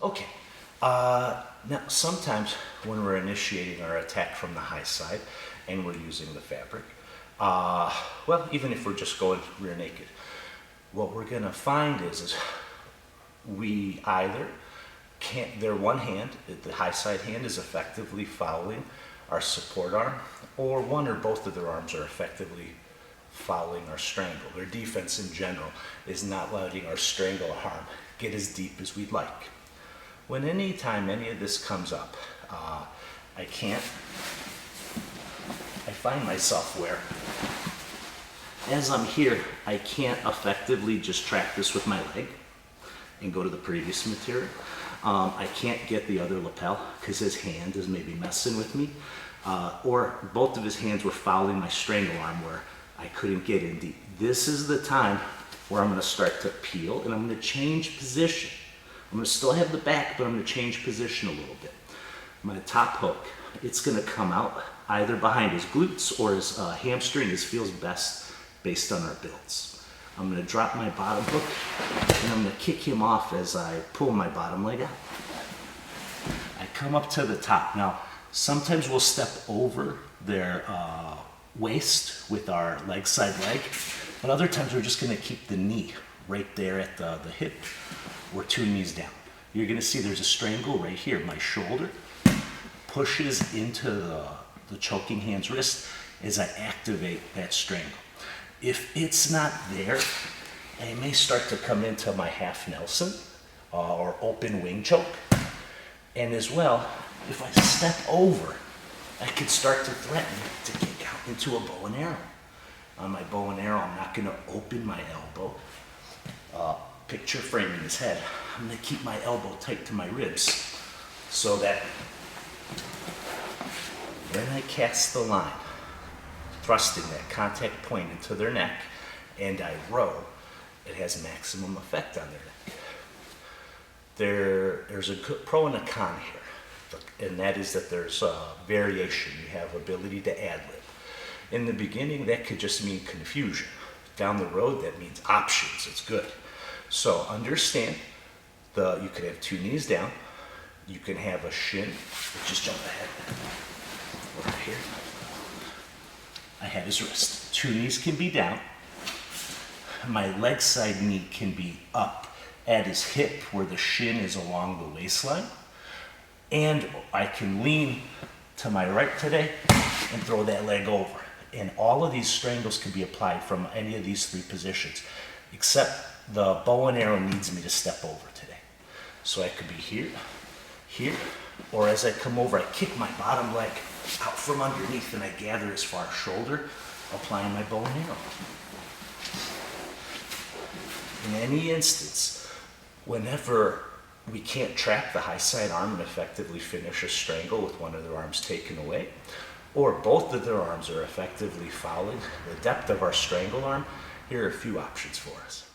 Okay. Now, sometimes when we're initiating our attack from the high side and we're using the fabric, well, even if we're just going rear naked, what we're going to find is we either can't, their one hand, the high side hand, is effectively following our support arm, or one or both of their arms are effectively following our strangle. Their defense in general is not letting our strangle arm get as deep as we'd like. When any time any of this comes up, I find myself where, as I'm here, I can't effectively just track this with my leg and go to the previous material. I can't get the other lapel because his hand is maybe messing with me, or both of his hands were following my strangle arm where I couldn't get in deep. This is the time where I'm going to start to peel and I'm going to change position. I'm going to still have the back, but I'm going to change position a little bit. My top hook, it's going to come out either behind his glutes or his hamstring, as feels best based on our builds. I'm going to drop my bottom hook and I'm going to kick him off as I pull my bottom leg out. I come up to the top. Now, sometimes we'll step over their waist with our leg side leg, but other times we're just going to keep the knee right there at the hip, or 2 knees down. You're going to see there's a strangle right here. My shoulder pushes into the choking hand's wrist as I activate that strangle. If it's not there, I may start to come into my half Nelson or open wing choke. And as well, if I step over, I could start to threaten to kick out into a bow and arrow. On my bow and arrow, I'm not going to open my elbow. Picture framing his head. I'm going to keep my elbow tight to my ribs so that when I cast the line, thrusting that contact point into their neck, and I row, it has maximum effect on their neck. There's a pro and a con here, and that is that there's a variation. You have ability to ad-lib. In the beginning, that could just mean confusion. Down the road, that means options. It's good. So understand, you could have 2 knees down. You can have a shin. Just jump ahead. Over here. I have his wrist. 2 knees can be down. My leg side knee can be up at his hip where the shin is along the waistline. And I can lean to my right today and throw that leg over. And all of these strangles can be applied from any of these 3 positions, except the bow and arrow needs me to step over today. So I could be here, here, or as I come over, I kick my bottom leg out from underneath and I gather his far shoulder, applying my bow and arrow. In any instance, whenever we can't trap the high side arm and effectively finish a strangle with one of their arms taken away, or both of their arms are effectively following the depth of our strangle arm, here are a few options for us.